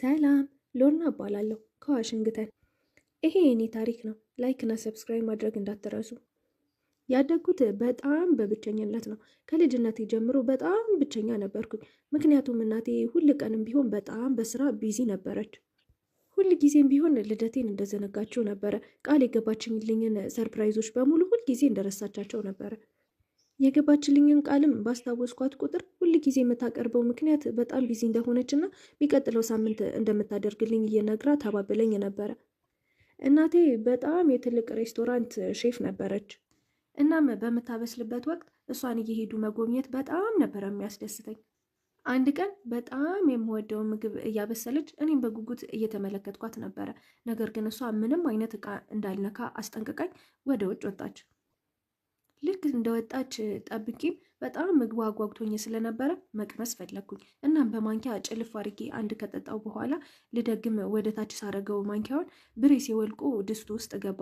ሰላም ሎርና እባላለሁ ከዋሽንግተን። ይሄ የኔ ታሪክ ነው። ላይክ እና ሰብስክራይብ ማድረግ እንዳትረሱ። ያደግኩት በጣም በብቸኝነት ነው። ከልጅነቴ ጀምሮ በጣም ብቸኛ ነበርኩኝ። ምክንያቱም እናቴ ሁል ቀንም ቢሆን በጣም በስራ ቢዚ ነበረች። ሁል ጊዜም ቢሆን ልደቴን እንደዘነጋችው ነበረ። ቃል የገባችልኝን ሰርፕራይዞች በሙሉ ሁል ጊዜ እንደረሳቻቸው ነበረ። የገባችልኝን ቃልም ባስታወስኳት ቁጥር ሁል ጊዜ የምታቀርበው ምክንያት በጣም ቢዚ እንደሆነች እና የሚቀጥለው ሳምንት እንደምታደርግልኝ እየነግራ ታባብለኝ ነበረ። እናቴ በጣም የትልቅ ሬስቶራንት ሼፍ ነበረች። እናም በምታበስልበት ወቅት እሷን እየሄዱ መጎብኘት በጣም ነበረ የሚያስደስተኝ። አንድ ቀን በጣም የምወደውን ምግብ እያበሰለች እኔም በጉጉት እየተመለከትኳት ነበረ። ነገር ግን እሷ ምንም አይነት እቃ እንዳልነካ አስጠንቅቃኝ ወደ ውጭ ወጣች። ልክ እንደወጣች ጠብቂም በጣም ምግቡ አጓጉቶኝ ስለነበረ መቅመስ ፈለግኩኝ። እናም በማንኪያ ጭልፍ አድርጌ አንድ ከጠጣው በኋላ ልደግም ወደ ታች ሳረገው ማንኪያውን ብሬስ የወልቁ ድስቱ ውስጥ ገባ።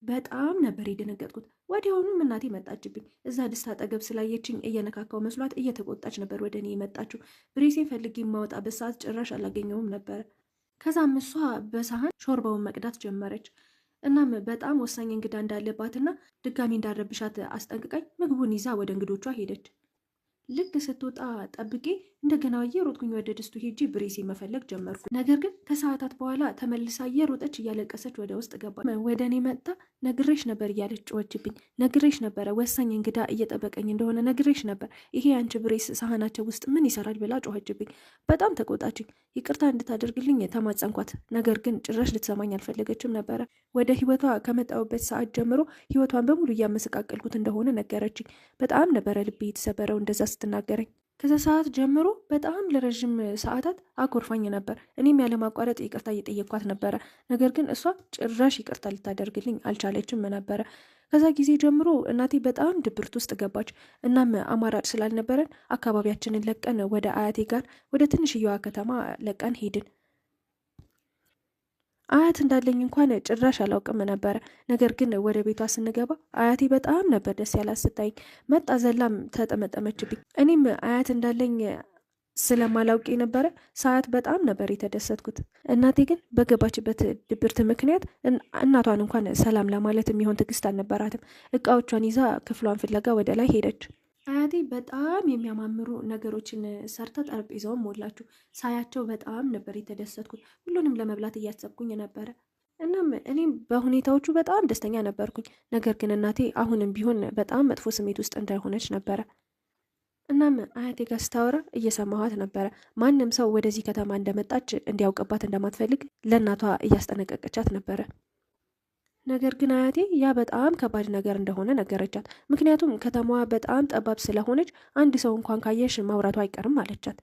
በጣም ነበር የደነገጥኩት። ወዲያውኑም እናቴ መጣችብኝ። እዛ ድስት አጠገብ ስላየችኝ እየነካካው መስሏት እየተቆጣች ነበር ወደ እኔ የመጣችው። ብሬሴን ፈልጌ የማወጣበት ሰዓት ጭራሽ አላገኘውም ነበረ። ከዛም እሷ በሳህን ሾርባውን መቅዳት ጀመረች። እናም በጣም ወሳኝ እንግዳ እንዳለባትና ድጋሚ እንዳረብሻት አስጠንቅቃኝ ምግቡን ይዛ ወደ እንግዶቿ ሄደች። ልክ ስትወጣ ጠብቄ እንደገና እየሮጥኩኝ ወደ ድስቱ ሄጂ ብሬሴ መፈለግ ጀመርኩ። ነገር ግን ከሰዓታት በኋላ ተመልሳ እየሮጠች እያለቀሰች ወደ ውስጥ ገባ። ወደ እኔ መጣ። ነግሬሽ ነበር እያለች ጮኸችብኝ። ነግሬሽ ነበረ ወሳኝ እንግዳ እየጠበቀኝ እንደሆነ ነግሬሽ ነበር። ይሄ አንቺ ብሬስ ሳህናቸው ውስጥ ምን ይሰራል ብላ ጮኸችብኝ። በጣም ተቆጣችኝ። ይቅርታ እንድታደርግልኝ ተማጸንኳት። ነገር ግን ጭራሽ ልትሰማኝ አልፈለገችም ነበረ። ወደ ህይወቷ ከመጣሁበት ሰዓት ጀምሮ ህይወቷን በሙሉ እያመሰቃቀልኩት እንደሆነ ነገረችኝ። በጣም ነበረ ልቤ የተሰበረው እንደዛ ስትናገረኝ። ከዛ ሰዓት ጀምሮ በጣም ለረዥም ሰዓታት አኮርፋኝ ነበር። እኔም ያለማቋረጥ ይቅርታ እየጠየቅኳት ነበረ። ነገር ግን እሷ ጭራሽ ይቅርታ ልታደርግልኝ አልቻለችም ነበረ። ከዛ ጊዜ ጀምሮ እናቴ በጣም ድብርት ውስጥ ገባች። እናም አማራጭ ስላልነበረን አካባቢያችንን ለቀን ወደ አያቴ ጋር ወደ ትንሽየዋ ከተማ ለቀን ሄድን። አያት እንዳለኝ እንኳን ጭራሽ አላውቅም ነበረ። ነገር ግን ወደ ቤቷ ስንገባ አያቴ በጣም ነበር ደስ ያላት ስታይኝ። መጣ ዘላም ተጠመጠመችብኝ። እኔም አያት እንዳለኝ ስለማላውቅ ነበረ ሰዓት በጣም ነበር የተደሰትኩት። እናቴ ግን በገባችበት ድብርት ምክንያት እናቷን እንኳን ሰላም ለማለት የሚሆን ትዕግስት አልነበራትም። እቃዎቿን ይዛ ክፍሏን ፍለጋ ወደ ላይ ሄደች። አያቴ በጣም የሚያማምሩ ነገሮችን ሰርታ ጠረጴዛውን ሞላችሁ። ሳያቸው በጣም ነበር የተደሰትኩት። ሁሉንም ለመብላት እያሰብኩኝ ነበረ። እናም እኔም በሁኔታዎቹ በጣም ደስተኛ ነበርኩኝ። ነገር ግን እናቴ አሁንም ቢሆን በጣም መጥፎ ስሜት ውስጥ እንዳይሆነች ነበረ። እናም አያቴ ጋር ስታወራ እየሰማኋት ነበረ። ማንም ሰው ወደዚህ ከተማ እንደመጣች እንዲያውቅባት እንደማትፈልግ ለእናቷ እያስጠነቀቀቻት ነበረ። ነገር ግን አያቴ ያ በጣም ከባድ ነገር እንደሆነ ነገረቻት። ምክንያቱም ከተማዋ በጣም ጠባብ ስለሆነች አንድ ሰው እንኳን ካየሽ ማውራቱ አይቀርም አለቻት።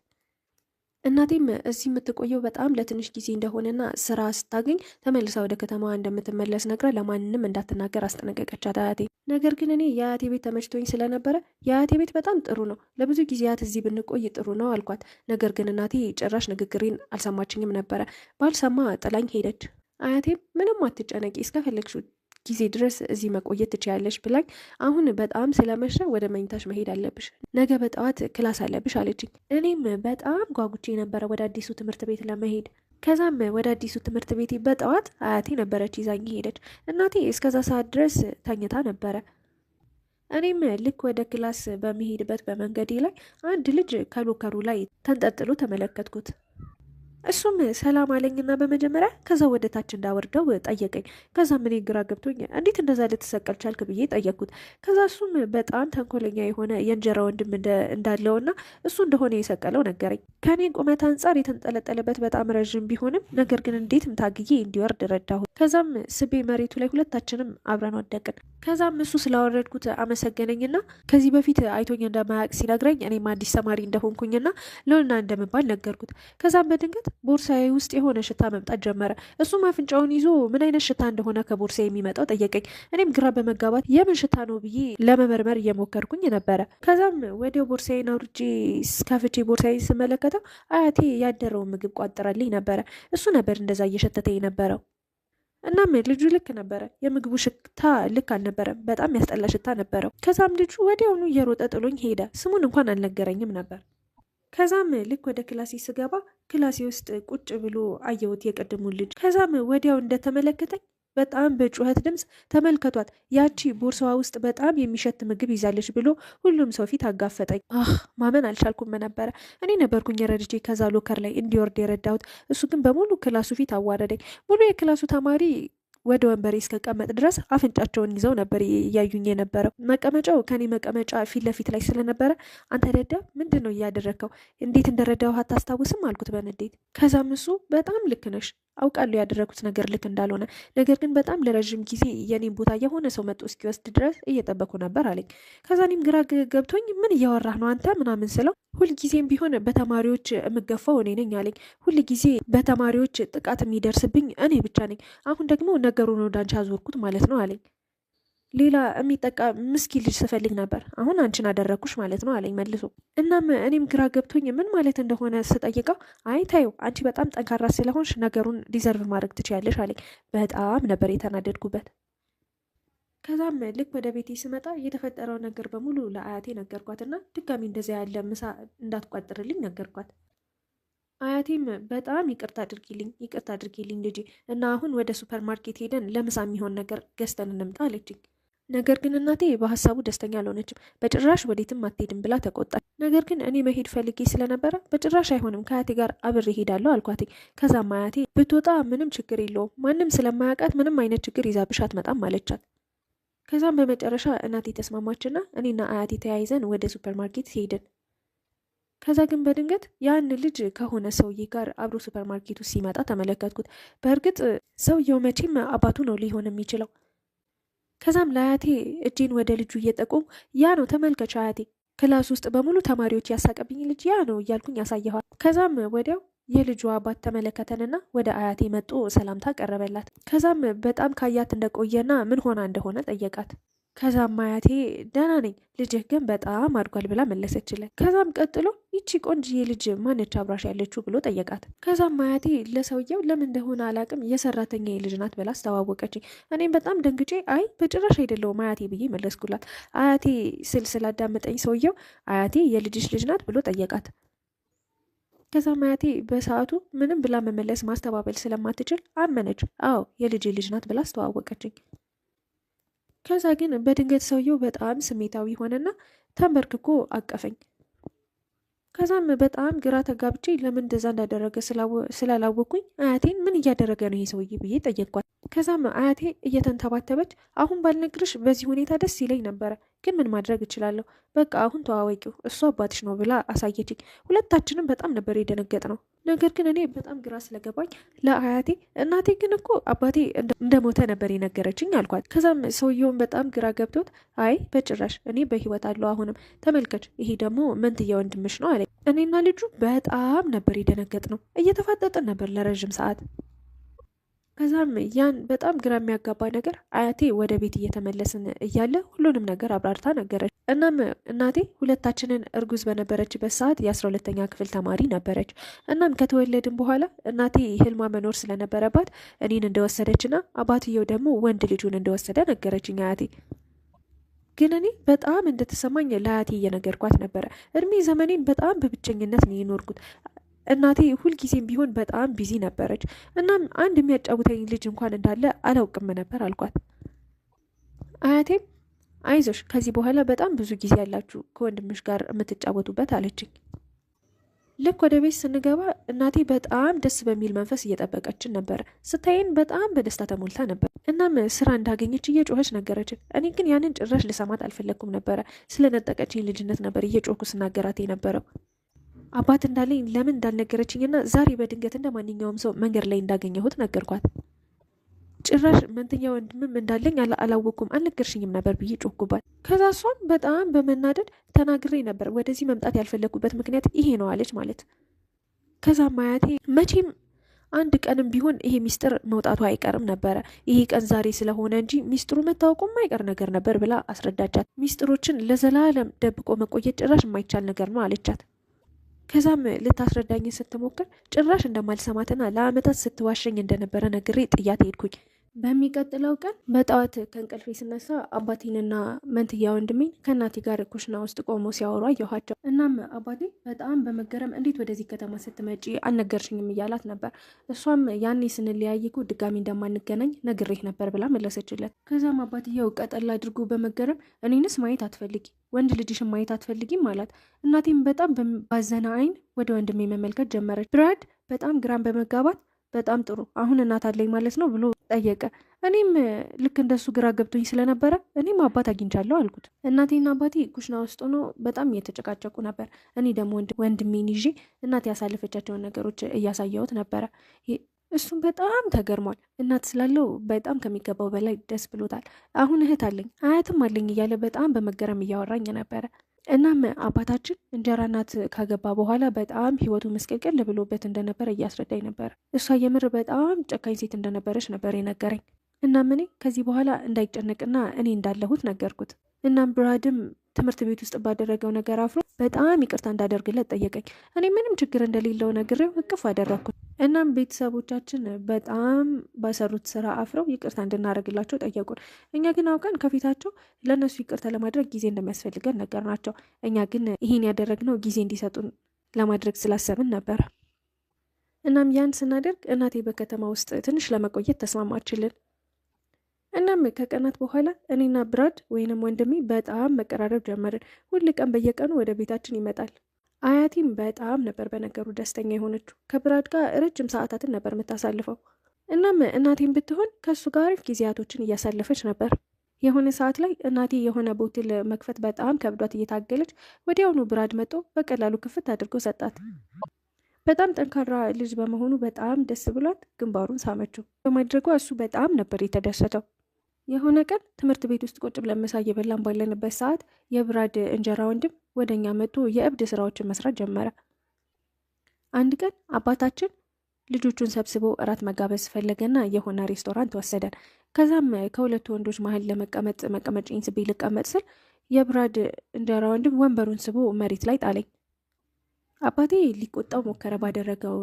እናቴም እዚህ የምትቆየው በጣም ለትንሽ ጊዜ እንደሆነና ስራ ስታገኝ ተመልሳ ወደ ከተማዋ እንደምትመለስ ነግራ ለማንም እንዳትናገር አስጠነቀቀቻት አያቴ። ነገር ግን እኔ የአያቴ ቤት ተመችቶኝ ስለነበረ የአያቴ ቤት በጣም ጥሩ ነው፣ ለብዙ ጊዜያት እዚህ ብንቆይ ጥሩ ነው አልኳት። ነገር ግን እናቴ ጭራሽ ንግግሬን አልሰማችኝም ነበረ። ባልሰማ ጥላኝ ሄደች። አያቴም ምንም አትጨነቂ፣ እስከፈለግሽው ጊዜ ድረስ እዚህ መቆየት ትችያለሽ ብላኝ፣ አሁን በጣም ስለመሸ ወደ መኝታሽ መሄድ አለብሽ፣ ነገ በጠዋት ክላስ አለብሽ አለችኝ። እኔም በጣም ጓጉቼ ነበረ ወደ አዲሱ ትምህርት ቤት ለመሄድ። ከዛም ወደ አዲሱ ትምህርት ቤት በጠዋት አያቴ ነበረች ይዛኝ ሄደች። እናቴ እስከዛ ሰዓት ድረስ ተኝታ ነበረ። እኔም ልክ ወደ ክላስ በሚሄድበት በመንገዴ ላይ አንድ ልጅ ከሎከሩ ላይ ተንጠልጥሎ ተመለከትኩት። እሱም ሰላም አለኝና በመጀመሪያ ከዛ ወደ ታች እንዳወርደው ጠየቀኝ። ከዛ ምን ግራ ገብቶኝ እንዴት እንደዛ ልትሰቀል ቻልክ ብዬ ጠየቅኩት። ከዛ እሱም በጣም ተንኮለኛ የሆነ የእንጀራ ወንድም እንዳለውና እሱ እንደሆነ የሰቀለው ነገረኝ። ከኔ ቁመት አንጻር የተንጠለጠለበት በጣም ረዥም ቢሆንም ነገር ግን እንዴትም ታግዬ እንዲወርድ ረዳሁት። ከዛም ስቤ መሬቱ ላይ ሁለታችንም አብረን ወደቅን። ከዛም እሱ ስላወረድኩት አመሰገነኝና ከዚህ በፊት አይቶኝ እንደማያውቅ ሲነግረኝ እኔም አዲስ ተማሪ እንደሆንኩኝና ሎርና እንደምባል ነገርኩት። ከዛም በድንገት ቦርሳዬ ውስጥ የሆነ ሽታ መምጣት ጀመረ። እሱም አፍንጫውን ይዞ ምን አይነት ሽታ እንደሆነ ከቦርሳ የሚመጣው ጠየቀኝ። እኔም ግራ በመጋባት የምን ሽታ ነው ብዬ ለመመርመር እየሞከርኩኝ ነበረ። ከዛም ወዲያው ቦርሳዬን አውርጄ ከፍቼ ቦርሳዬን ስመለከተው አያቴ ያደረውን ምግብ ቋጥራልኝ ነበረ። እሱ ነበር እንደዛ እየሸተተኝ ነበረው። እናም ልጁ ልክ ነበረ። የምግቡ ሽታ ልክ አልነበረም። በጣም ያስጠላ ሽታ ነበረው። ከዛም ልጁ ወዲያውኑ እየሮጠ ጥሎኝ ሄደ። ስሙን እንኳን አልነገረኝም ነበር። ከዛም ልክ ወደ ክላሴ ስገባ ክላሴ ውስጥ ቁጭ ብሎ አየሁት የቀድሙን ልጅ። ከዛም ወዲያው እንደተመለከተኝ በጣም በጩኸት ድምፅ ተመልከቷት፣ ያቺ ቦርሳዋ ውስጥ በጣም የሚሸት ምግብ ይዛለች ብሎ ሁሉም ሰው ፊት አጋፈጠኝ። ማመን አልቻልኩም ነበረ። እኔ ነበርኩኝ ረድቼ ከዛ ሎከር ላይ እንዲወርድ የረዳሁት። እሱ ግን በሙሉ ክላሱ ፊት አዋረደኝ። ሙሉ የክላሱ ተማሪ ወደ ወንበሬ እስከቀመጥ ድረስ አፍንጫቸውን ይዘው ነበር እያዩኝ የነበረው። መቀመጫው ከኔ መቀመጫ ፊት ለፊት ላይ ስለነበረ አንተ ደደብ ምንድን ነው እያደረግከው? እንዴት እንደረዳው አታስታውስም? አልኩት በንዴት። ከዛም እሱ በጣም ልክ ነሽ፣ አውቃለሁ ያደረጉት ነገር ልክ እንዳልሆነ፣ ነገር ግን በጣም ለረዥም ጊዜ የኔን ቦታ የሆነ ሰው መጥቶ እስኪወስድ ድረስ እየጠበኩ ነበር አለኝ። ከዛ እኔም ግራ ገብቶኝ ምን እያወራህ ነው አንተ ምናምን ስለው ሁልጊዜም ቢሆን በተማሪዎች የምገፋው እኔ ነኝ አለኝ። ሁልጊዜ በተማሪዎች ጥቃት የሚደርስብኝ እኔ ብቻ ነኝ። አሁን ደግሞ ነገሩን ወደ አንቺ አዞርኩት ማለት ነው አለኝ። ሌላ የሚጠቃ ምስኪን ልጅ ስፈልግ ነበር፣ አሁን አንቺን አደረግኩሽ ማለት ነው አለኝ መልሶ። እናም እኔም ግራ ገብቶኝ ምን ማለት እንደሆነ ስጠይቀው አይ ታዩ አንቺ በጣም ጠንካራ ስለሆንሽ ነገሩን ዲዘርቭ ማድረግ ትችያለሽ አለኝ። በጣም ነበር የተናደድኩበት። ከዛም ልክ ወደ ቤቴ ስመጣ የተፈጠረው ነገር በሙሉ ለአያቴ ነገርኳትና ድጋሚ እንደዚያ ያለ ምሳ እንዳትቋጥርልኝ ነገርኳት። አያቴም በጣም ይቅርታ አድርጊልኝ ልጄ፣ እና አሁን ወደ ሱፐር ማርኬት ሄደን ለምሳ የሚሆን ነገር ገዝተን እንምጣ አለችኝ። ነገር ግን እናቴ በሀሳቡ ደስተኛ አልሆነችም። በጭራሽ ወዴትም አትሄድም ብላ ተቆጣች። ነገር ግን እኔ መሄድ ፈልጌ ስለነበረ በጭራሽ አይሆንም ከአያቴ ጋር አብሬ ሄዳለሁ አልኳትኝ። ከዛም አያቴ ብትወጣ ምንም ችግር የለውም፣ ማንም ስለማያውቃት ምንም አይነት ችግር ይዛብሽ አትመጣም አለቻት። ከዛም በመጨረሻ እናቴ ተስማማችና እኔና አያቴ ተያይዘን ወደ ሱፐር ማርኬት ሄድን። ከዛ ግን በድንገት ያን ልጅ ከሆነ ሰውዬ ጋር አብሮ ሱፐር ማርኬቱ ሲመጣ ተመለከትኩት። በእርግጥ ሰውየው መቼም አባቱ ነው ሊሆን የሚችለው። ከዛም ለአያቴ እጄን ወደ ልጁ እየጠቆሙ ያ ነው ተመልከች አያቴ፣ ክላስ ውስጥ በሙሉ ተማሪዎች ያሳቀብኝ ልጅ ያ ነው እያልኩኝ ያሳየኋል። ከዛም ወዲያው የልጁ አባት ተመለከተንና ወደ አያቴ መጦ ሰላምታ ቀረበላት። ከዛም በጣም ካያት እንደቆየና ምን ሆና እንደሆነ ጠየቃት። ከዛም አያቴ ደህና ነኝ፣ ልጅህ ግን በጣም አድጓል ብላ መለሰችለት። ከዛም ቀጥሎ ይቺ ቆንጅዬ ልጅ ማነች አብራሽ ያለችው ብሎ ጠየቃት። ከዛም አያቴ ለሰውየው ለምን እንደሆነ አላቅም የሰራተኛ ልጅ ናት ብላ አስተዋወቀችኝ። እኔም በጣም ደንግጬ አይ በጭራሽ አይደለውም አያቴ ብዬ መለስኩላት። አያቴ ስላዳመጠኝ ሰውየው አያቴ የልጅሽ ልጅ ናት ብሎ ጠየቃት። ከዛም አያቴ በሰዓቱ ምንም ብላ መመለስ ማስተባበል ስለማትችል አመነች። አዎ የልጅ ልጅ ናት ብላ አስተዋወቀችኝ። ከዛ ግን በድንገት ሰውየው በጣም ስሜታዊ ሆነና ተንበርክኮ አቀፈኝ። ከዛም በጣም ግራ ተጋብቼ ለምን እንደዛ እንዳደረገ ስላላወቅኩኝ አያቴን ምን እያደረገ ነው ይሄ ሰውዬ ብዬ ጠየቅኳት። ከዛም አያቴ እየተንተባተበች አሁን ባልነግርሽ በዚህ ሁኔታ ደስ ይለኝ ነበረ፣ ግን ምን ማድረግ እችላለሁ፣ በቃ አሁን ተዋወቂው እሱ አባትሽ ነው ብላ አሳየችኝ። ሁለታችንም በጣም ነበር የደነገጥ ነው። ነገር ግን እኔ በጣም ግራ ስለገባኝ ለአያቴ እናቴ ግን እኮ አባቴ እንደሞተ ነበር የነገረችኝ አልኳት። ከዛም ሰውየውን በጣም ግራ ገብቶት አይ በጭራሽ እኔ በህይወት አለው አሁንም፣ ተመልከች ይሄ ደግሞ መንትያ ወንድምሽ ነው አለኝ። እኔና ልጁ በጣም ነበር የደነገጥ ነው። እየተፋጠጥን ነበር ለረዥም ሰዓት። ከዛም ያን በጣም ግራ የሚያጋባ ነገር አያቴ ወደ ቤት እየተመለስን እያለ ሁሉንም ነገር አብራርታ ነገረች። እናም እናቴ ሁለታችንን እርጉዝ በነበረችበት ሰዓት የ12ኛ ክፍል ተማሪ ነበረች። እናም ከተወለድን በኋላ እናቴ ህልሟ መኖር ስለነበረባት እኔን እንደወሰደችና አባትየው ደግሞ ወንድ ልጁን እንደወሰደ ነገረችኝ አያቴ። ግን እኔ በጣም እንደተሰማኝ ለአያቴ እየነገርኳት ነበረ። እድሜ ዘመኔን በጣም በብቸኝነት ነው የኖርኩት። እናቴ ሁልጊዜም ቢሆን በጣም ቢዚ ነበረች። እናም አንድ የሚያጫውተኝ ልጅ እንኳን እንዳለ አላውቅም ነበር አልኳት። አያቴም አይዞሽ ከዚህ በኋላ በጣም ብዙ ጊዜ ያላችሁ ከወንድምሽ ጋር የምትጫወቱበት አለችኝ። ልክ ወደ ቤት ስንገባ እናቴ በጣም ደስ በሚል መንፈስ እየጠበቀችን ነበረ። ስታይን በጣም በደስታ ተሞልታ ነበር። እናም ስራ እንዳገኘች እየጮኸች ነገረችን። እኔ ግን ያንን ጭራሽ ልሰማት አልፈለግኩም ነበረ። ስለነጠቀችኝ ልጅነት ነበር እየጮኩ ስናገራት የነበረው። አባት እንዳለኝ ለምን እንዳልነገረችኝና ዛሬ በድንገት እንደ ማንኛውም ሰው መንገድ ላይ እንዳገኘሁት ነገርኳት። ጭራሽ መንትያ ወንድምም እንዳለኝ አላወቅኩም አልነገርሽኝም ነበር ብዬ ጮኩባት። ከዛ እሷም በጣም በመናደድ ተናግሬ ነበር ወደዚህ መምጣት ያልፈለግኩበት ምክንያት ይሄ ነው አለች ማለት። ከዛም አያቴ መቼም አንድ ቀንም ቢሆን ይሄ ሚስጥር መውጣቱ አይቀርም ነበረ፣ ይሄ ቀን ዛሬ ስለሆነ እንጂ ሚስጥሩ መታወቁም አይቀር ነገር ነበር ብላ አስረዳቻት። ሚስጥሮችን ለዘላለም ደብቆ መቆየት ጭራሽ የማይቻል ነገር ነው አለቻት። ከዛም ልታስረዳኝ ስትሞክር ጭራሽ እንደማልሰማትና ለአመታት ስትዋሸኝ እንደነበረ ነግሬ ጥያት ሄድኩኝ። በሚቀጥለው ቀን በጠዋት ከእንቅልፌ ስነሳ አባቴንና መንትያ ወንድሜን ከእናቴ ጋር ኩሽና ውስጥ ቆሞ ሲያወሩ አየኋቸው። እናም አባቴ በጣም በመገረም እንዴት ወደዚህ ከተማ ስትመጪ አልነገርሽኝም እያላት ነበር። እሷም ያኔ ስንለያይ እኮ ድጋሚ እንደማንገናኝ ነግሬህ ነበር ብላ መለሰችለት። ከዛም አባትየው ቀጠል አድርጎ በመገረም እኔንስ ማየት አትፈልጊ፣ ወንድ ልጅሽን ማየት አትፈልጊም አላት። እናቴም በጣም ባዘነ አይን ወደ ወንድሜ መመልከት ጀመረች። ብራድ በጣም ግራን በመጋባት በጣም ጥሩ አሁን እናት አለኝ ማለት ነው ብሎ ጠየቀ። እኔም ልክ እንደሱ ግራ ገብቶኝ ስለነበረ እኔም አባት አግኝቻለሁ አልኩት። እናቴና አባቴ ኩሽና ውስጥ ሆኖ በጣም እየተጨቃጨቁ ነበር። እኔ ደግሞ ወንድሜን ይዤ እናቴ ያሳለፈቻቸውን ነገሮች እያሳየሁት ነበረ። እሱም በጣም ተገርሟል። እናት ስላለው በጣም ከሚገባው በላይ ደስ ብሎታል። አሁን እህት አለኝ አያትም አለኝ እያለ በጣም በመገረም እያወራኝ ነበረ። እናም አባታችን እንጀራ እናት ካገባ በኋላ በጣም ህይወቱ መስቀልቅል ብሎበት እንደነበረ እያስረዳኝ ነበር። እሷ የምር በጣም ጨካኝ ሴት እንደነበረች ነበር የነገረኝ። እናም እኔ ከዚህ በኋላ እንዳይጨነቅና እኔ እንዳለሁት ነገርኩት። እናም ብራድም ትምህርት ቤት ውስጥ ባደረገው ነገር አፍሮ በጣም ይቅርታ እንዳደርግለት ጠየቀኝ። እኔ ምንም ችግር እንደሌለው ነግሬው እቅፍ አደረግኩት። እናም ቤተሰቦቻችን በጣም ባሰሩት ስራ አፍረው ይቅርታ እንድናደርግላቸው ጠየቁን። እኛ ግን አውቀን ከፊታቸው ለእነሱ ይቅርታ ለማድረግ ጊዜ እንደሚያስፈልገን ነገር ናቸው። እኛ ግን ይህን ያደረግነው ጊዜ እንዲሰጡን ለማድረግ ስላሰብን ነበር። እናም ያን ስናደርግ እናቴ በከተማ ውስጥ ትንሽ ለመቆየት ተስማማችልን። እናም ከቀናት በኋላ እኔና ብራድ ወይንም ወንድሜ በጣም መቀራረብ ጀመርን። ሁል ቀን በየቀኑ ወደ ቤታችን ይመጣል። አያቴም በጣም ነበር በነገሩ ደስተኛ የሆነችው። ከብራድ ጋር ረጅም ሰዓታትን ነበር የምታሳልፈው። እናም እናቴም ብትሆን ከእሱ ጋር አሪፍ ጊዜያቶችን እያሳለፈች ነበር። የሆነ ሰዓት ላይ እናቴ የሆነ ቦትል መክፈት በጣም ከብዷት እየታገለች ወዲያውኑ ብራድ መጥቶ በቀላሉ ክፍት አድርጎ ሰጣት። በጣም ጠንካራ ልጅ በመሆኑ በጣም ደስ ብሏት ግንባሩን ሳመችው። በማድረጓ እሱ በጣም ነበር የተደሰተው። የሆነ ቀን ትምህርት ቤት ውስጥ ቁጭ ብለን ምሳ እየበላን ባለንበት ሰዓት የብራድ እንጀራ ወንድም ወደኛ መጥቶ የእብድ ስራዎችን መስራት ጀመረ። አንድ ቀን አባታችን ልጆቹን ሰብስቦ እራት መጋበዝ ፈለገና የሆነ ሬስቶራንት ወሰደን። ከዛም ከሁለቱ ወንዶች መሀል ለመቀመጥ መቀመጫዬን ስቤ ልቀመጥ ስል የብራድ እንጀራ ወንድም ወንበሩን ስቦ መሬት ላይ ጣለኝ። አባቴ ሊቆጣው ሞከረ ባደረገው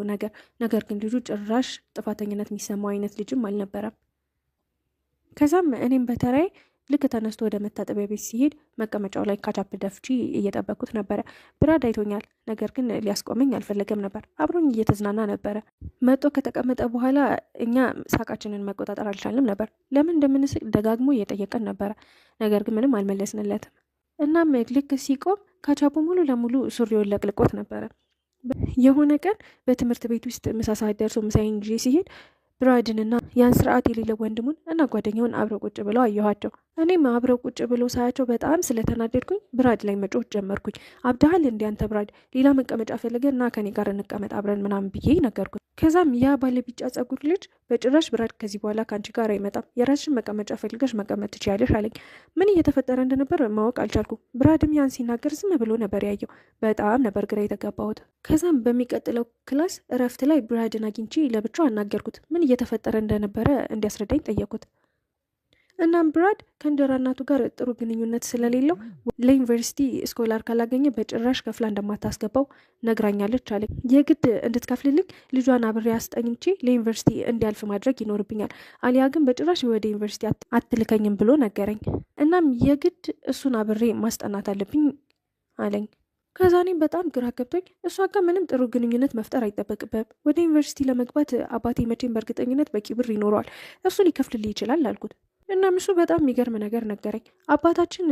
ነገር ግን ልጁ ጭራሽ ጥፋተኝነት የሚሰማው አይነት ልጅም አልነበረም። ከዛም እኔም በተራይ ልክ ተነስቶ ወደ መታጠቢያ ቤት ሲሄድ መቀመጫው ላይ ካቻፕ ደፍቺ እየጠበኩት ነበረ። ብራድ አይቶኛል፣ ነገር ግን ሊያስቆመኝ አልፈለገም ነበር። አብሮኝ እየተዝናና ነበረ። መጦ ከተቀመጠ በኋላ እኛ ሳቃችንን መቆጣጠር አልቻልንም ነበር። ለምን እንደምንስቅ ደጋግሞ እየጠየቀን ነበረ፣ ነገር ግን ምንም አልመለስንለትም። እናም ልክ ሲቆም ካቻፑ ሙሉ ለሙሉ ሱሪውን ለቅልቆት ነበረ። የሆነ ቀን በትምህርት ቤት ውስጥ ምሳ ሰዓት ደርሶ ምሳዬን ይዤ ሲሄድ ብራድንና ያን ስርዓት የሌለው ወንድሙን እና ጓደኛውን አብረው ቁጭ ብለው አየኋቸው። እኔም አብረው ቁጭ ብለው ሳያቸው በጣም ስለተናደድኩኝ ብራድ ላይ መጮህ ጀመርኩኝ። አብዳሃል እንዲ አንተ ብራድ፣ ሌላ መቀመጫ ፈልገን እና ከኔ ጋር እንቀመጥ አብረን ምናምን ብዬ ነገርኩት። ከዛም ያ ባለቢጫ ጸጉር ልጅ በጭራሽ ብራድ ከዚህ በኋላ ከአንቺ ጋር አይመጣም፣ የራስሽን መቀመጫ ፈልገሽ መቀመጥ ትችያለሽ አለኝ። ምን እየተፈጠረ እንደነበር ማወቅ አልቻልኩም። ብራድም ያን ሲናገር ዝም ብሎ ነበር ያየው። በጣም ነበር ግራ የተጋባሁት። ከዛም በሚቀጥለው ክላስ እረፍት ላይ ብራድን አግኝቼ ለብቻው አናገርኩት። ምን እየተፈጠረ እንደነበረ እንዲያስረዳኝ ጠየቁት። እናም ብራድ ከእንጀራ እናቱ ጋር ጥሩ ግንኙነት ስለሌለው ለዩኒቨርሲቲ ስኮላር ካላገኘ በጭራሽ ከፍላ እንደማታስገባው ነግራኛለች አለኝ። የግድ እንድትከፍልልኝ ልጇን አብሬ አስጠኝቼ ለዩኒቨርሲቲ እንዲያልፍ ማድረግ ይኖርብኛል፣ አሊያ ግን በጭራሽ ወደ ዩኒቨርሲቲ አትልከኝም ብሎ ነገረኝ። እናም የግድ እሱን አብሬ ማስጠናት አለብኝ አለኝ። ከዛ እኔም በጣም ግራ ገብቶኝ እሷ ጋር ምንም ጥሩ ግንኙነት መፍጠር አይጠበቅብም፣ ወደ ዩኒቨርሲቲ ለመግባት አባቴ መቼም በእርግጠኝነት በቂ ብር ይኖረዋል፣ እሱ ሊከፍልልኝ ይችላል አልኩት። እናም እሱ በጣም የሚገርም ነገር ነገረኝ። አባታችን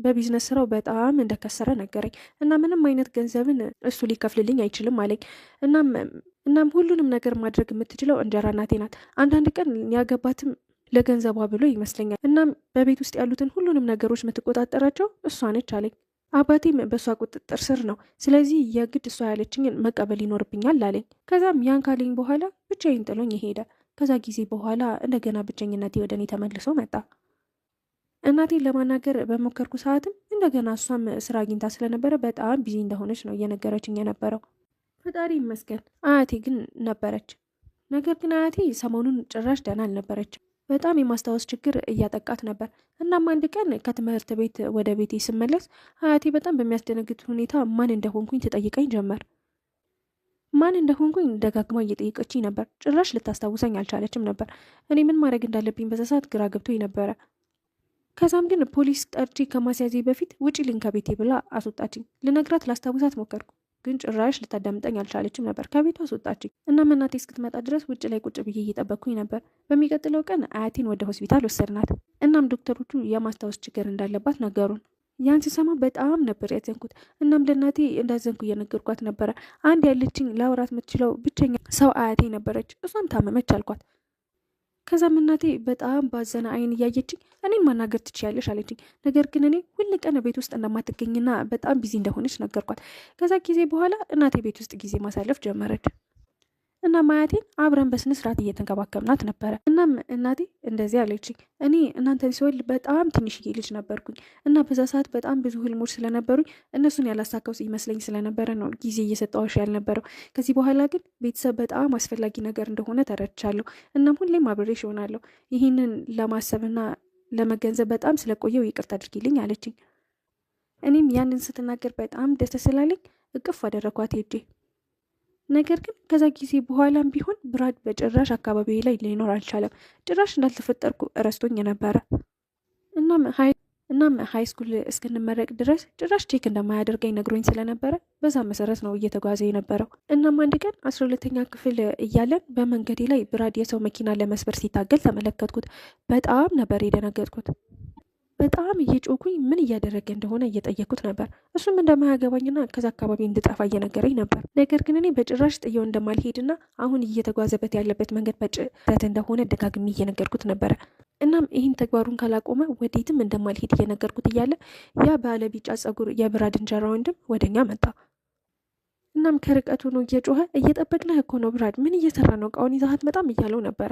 በቢዝነስ ስራው በጣም እንደከሰረ ነገረኝ እና ምንም አይነት ገንዘብን እሱ ሊከፍልልኝ አይችልም አለኝ። እናም ሁሉንም ነገር ማድረግ የምትችለው እንጀራ እናቴ ናት። አንዳንድ ቀን ያገባትም ለገንዘቧ ብሎ ይመስለኛል። እናም በቤት ውስጥ ያሉትን ሁሉንም ነገሮች የምትቆጣጠራቸው እሷ ነች አለኝ። አባቴም በእሷ ቁጥጥር ስር ነው፣ ስለዚህ የግድ እሷ ያለችኝን መቀበል ይኖርብኛል አለኝ። ከዛም ያን ካለኝ በኋላ ብቻዬን ጥሎኝ ሄደ። ከዛ ጊዜ በኋላ እንደገና ብቸኝነቴ ወደ እኔ ተመልሶ መጣ። እናቴን ለማናገር በሞከርኩ ሰዓትም እንደገና እሷም ስራ አግኝታ ስለነበረ በጣም ቢዚ እንደሆነች ነው እየነገረችኝ የነበረው። ፈጣሪ ይመስገን አያቴ ግን ነበረች። ነገር ግን አያቴ ሰሞኑን ጭራሽ ደህና አልነበረችም። በጣም የማስታወስ ችግር እያጠቃት ነበር። እናም አንድ ቀን ከትምህርት ቤት ወደ ቤቴ ስመለስ አያቴ በጣም በሚያስደነግጥ ሁኔታ ማን እንደሆንኩኝ ትጠይቀኝ ጀመር። ማን እንደሆንኩኝ ደጋግማ እየጠየቀችኝ ነበር። ጭራሽ ልታስታውሰኝ አልቻለችም ነበር። እኔ ምን ማድረግ እንዳለብኝ በዛ ሰዓት ግራ ገብቶኝ ነበረ። ከዛም ግን ፖሊስ ጠርቼ ከማስያዜ በፊት ውጪ ልኝ ከቤቴ ብላ አስወጣችኝ። ልነግራት ላስታውሳት ሞከርኩ፣ ግን ጭራሽ ልታዳምጠኝ አልቻለችም ነበር። ከቤቷ አስወጣችኝ። እናም እናቴ እስክትመጣ ድረስ ውጭ ላይ ቁጭ ብዬ እየጠበቅኩኝ ነበር። በሚቀጥለው ቀን አያቴን ወደ ሆስፒታል ወሰድናት። እናም ዶክተሮቹ የማስታወስ ችግር እንዳለባት ነገሩን። ያን ስሰማ በጣም ነበር ያዘንኩት። እናም ለእናቴ እንዳዘንኩ እየነገርኳት ነበረ። አንድ ያለችኝ ላውራት የምትችለው ብቸኛ ሰው አያቴ ነበረች። እሷም ታመመች አልኳት። ከዛም እናቴ በጣም ባዘነ አይን እያየችኝ እኔን ማናገር ትችያለሽ አለችኝ። ነገር ግን እኔ ሁል ቀን ቤት ውስጥ እንደማትገኝና በጣም ቢዚ እንደሆነች ነገርኳት። ከዛ ጊዜ በኋላ እናቴ ቤት ውስጥ ጊዜ ማሳለፍ ጀመረች። እናም አያቴን አብረን በስነ ስርዓት እየተንከባከብናት ነበረ። እናም እናቴ እንደዚህ አለችኝ፣ እኔ እናንተን ስወልድ በጣም ትንሽዬ ልጅ ነበርኩኝ እና በዛ ሰዓት በጣም ብዙ ህልሞች ስለነበሩኝ እነሱን ያላሳካው ይመስለኝ ስለነበረ ነው ጊዜ እየሰጠሁሽ ያልነበረው። ከዚህ በኋላ ግን ቤተሰብ በጣም አስፈላጊ ነገር እንደሆነ ተረድቻለሁ። እናም ሁሌም አብሬሽ እሆናለሁ። ይህንን ለማሰብና ለመገንዘብ በጣም ስለቆየው ይቅርታ አድርጊልኝ አለችኝ። እኔም ያንን ስትናገር በጣም ደስ ስላለኝ እቅፍ አደረኳት ሄጄ። ነገር ግን ከዛ ጊዜ በኋላም ቢሆን ብራድ በጭራሽ አካባቢ ላይ ሊኖር አልቻለም። ጭራሽ እንዳልተፈጠርኩ እረስቶኝ ነበረ። እናም ሀይ ስኩል እስክንመረቅ ድረስ ጭራሽ ቼክ እንደማያደርገኝ ነግሮኝ ስለነበረ በዛ መሰረት ነው እየተጓዘ የነበረው። እናም አንድ ቀን 12ኛ ክፍል እያለን በመንገዴ ላይ ብራድ የሰው መኪና ለመስበር ሲታገል ተመለከትኩት። በጣም ነበር የደነገጥኩት። በጣም እየጮኩኝ ምን እያደረገ እንደሆነ እየጠየኩት ነበር። እሱም እንደማያገባኝና ከዛ አካባቢ እንድጠፋ እየነገረኝ ነበር። ነገር ግን እኔ በጭራሽ ጥየው እንደማልሄድና አሁን እየተጓዘበት ያለበት መንገድ በጭረት እንደሆነ ደጋግሜ እየነገርኩት ነበረ። እናም ይህን ተግባሩን ካላቆመ ወዴትም እንደማልሄድ እየነገርኩት እያለ ያ ባለ ቢጫ ጸጉር የብራድ እንጀራ ወንድም ወደኛ መጣ። እናም ከርቀቱ ነው እየጮኸ እየጠበቅንህ እኮ ነው ብራድ፣ ምን እየሰራ ነው? እቃውን ይዛሃት መጣም እያለው ነበረ።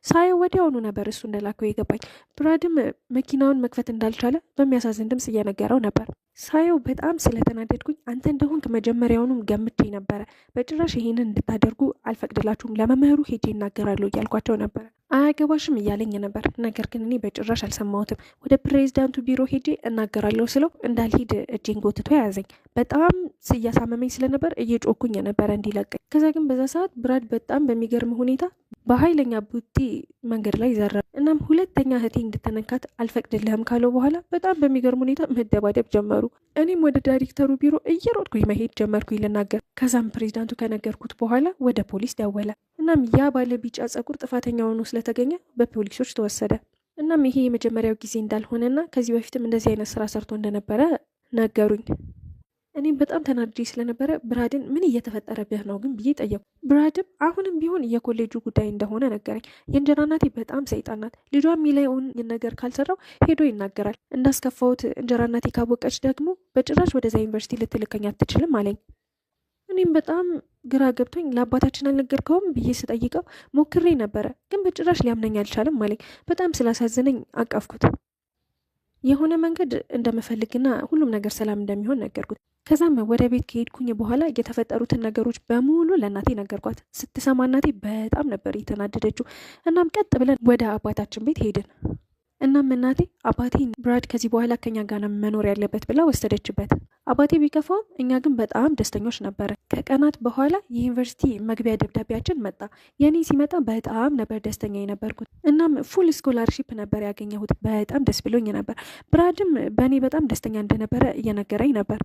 ሳየው ወዲያውኑ ነበር እሱ እንደላከው የገባኝ። ብራድም መኪናውን መክፈት እንዳልቻለ በሚያሳዝን ድምፅ እየነገረው ነበር። ሳየው በጣም ስለተናደድኩኝ አንተ እንደሆንክ መጀመሪያውኑም ገምቼ ነበረ። በጭራሽ ይሄንን እንድታደርጉ አልፈቅድላችሁም፣ ለመምህሩ ሄጄ እናገራለሁ እያልኳቸው ነበረ። አያገባሽም እያለኝ ነበር። ነገር ግን እኔ በጭራሽ አልሰማሁትም። ወደ ፕሬዚዳንቱ ቢሮ ሄጄ እናገራለሁ ስለው እንዳልሄድ እጄን ጎትቶ ያዘኝ። በጣም እያሳመመኝ ስለነበር እየጮኩኝ ነበረ እንዲለቀኝ። ከዛ ግን በዛ ሰዓት ብራድ በጣም በሚገርም ሁኔታ በኃይለኛ ቡጢ መንገድ ላይ ዘራ። እናም ሁለተኛ እህቴ እንድትነካት አልፈቅድልህም ካለው በኋላ በጣም በሚገርም ሁኔታ መደባደብ ጀመሩ። እኔም ወደ ዳይሬክተሩ ቢሮ እየሮጥኩኝ መሄድ ጀመርኩኝ ልናገር። ከዛም ፕሬዚዳንቱ ከነገርኩት በኋላ ወደ ፖሊስ ደወለ። እናም ያ ባለ ቢጫ ጸጉር ጥፋተኛ ሆኖ ስለተገኘ በፖሊሶች ተወሰደ። እናም ይሄ የመጀመሪያው ጊዜ እንዳልሆነና ከዚህ በፊትም እንደዚህ አይነት ስራ ሰርቶ እንደነበረ ነገሩኝ። እኔም በጣም ተናድጄ ስለነበረ ብራድን ምን እየተፈጠረብህ ነው ግን ብዬ ጠየቁ። ብራድም አሁንም ቢሆን የኮሌጁ ጉዳይ እንደሆነ ነገረኝ። የእንጀራ እናቴ በጣም ሰይጣን ናት። ልጇ የሚለውን ነገር ካልሰራው ሄዶ ይናገራል። እንዳስከፋሁት እንጀራ እናቴ ካወቀች ደግሞ በጭራሽ ወደዛ ዩኒቨርሲቲ ልትልከኝ አትችልም አለኝ። እኔም በጣም ግራ ገብቶኝ ለአባታችን አልነገርከውም ብዬ ስጠይቀው ሞክሬ ነበረ ግን በጭራሽ ሊያምነኝ አልቻለም አለኝ። በጣም ስላሳዘነኝ አቀፍኩት። የሆነ መንገድ እንደምፈልግና ሁሉም ነገር ሰላም እንደሚሆን ነገርኩት። ከዛም ወደ ቤት ከሄድኩኝ በኋላ የተፈጠሩትን ነገሮች በሙሉ ለእናቴ ነገርኳት። ስትሰማ እናቴ በጣም ነበር የተናደደችው። እናም ቀጥ ብለን ወደ አባታችን ቤት ሄድን። እናም እናቴ አባቴን ብራድ ከዚህ በኋላ ከኛ ጋር ነው መኖር ያለበት ብላ ወሰደችበት። አባቴ ቢከፋውም እኛ ግን በጣም ደስተኞች ነበረ። ከቀናት በኋላ የዩኒቨርሲቲ መግቢያ ደብዳቤያችን መጣ። የኔ ሲመጣ በጣም ነበር ደስተኛ የነበርኩት። እናም ፉል ስኮላርሺፕ ነበር ያገኘሁት። በጣም ደስ ብሎኝ ነበር። ብራድም በእኔ በጣም ደስተኛ እንደነበረ እየነገረኝ ነበር።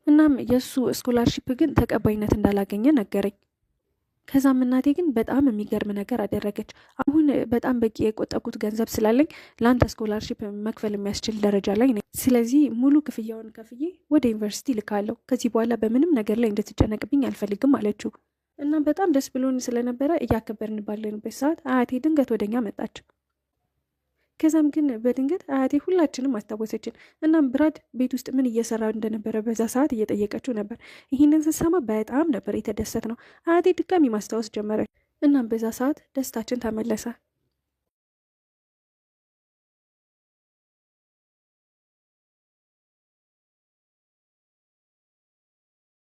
እናም የእሱ ስኮላርሺፕ ግን ተቀባይነት እንዳላገኘ ነገረኝ። ከዛም እናቴ ግን በጣም የሚገርም ነገር አደረገች። አሁን በጣም በቂ የቆጠብኩት ገንዘብ ስላለኝ ለአንተ ስኮላርሺፕ መክፈል የሚያስችል ደረጃ ላይ ነኝ። ስለዚህ ሙሉ ክፍያውን ከፍዬ ወደ ዩኒቨርሲቲ ልካለሁ። ከዚህ በኋላ በምንም ነገር ላይ እንድትጨነቅብኝ አልፈልግም አለችው። እና በጣም ደስ ብሎን ስለነበረ እያከበርን ባለንበት ሰዓት አያቴ ድንገት ወደኛ መጣች። ከዛም ግን በድንገት አያቴ ሁላችንም አስታወሰችን። እናም ብራድ ቤት ውስጥ ምን እየሰራ እንደነበረ በዛ ሰዓት እየጠየቀችው ነበር። ይህንን ስሰማ በጣም ነበር የተደሰት ነው። አያቴ ድጋሚ ማስታወስ ጀመረች። እናም በዛ ሰዓት ደስታችን ተመለሰ።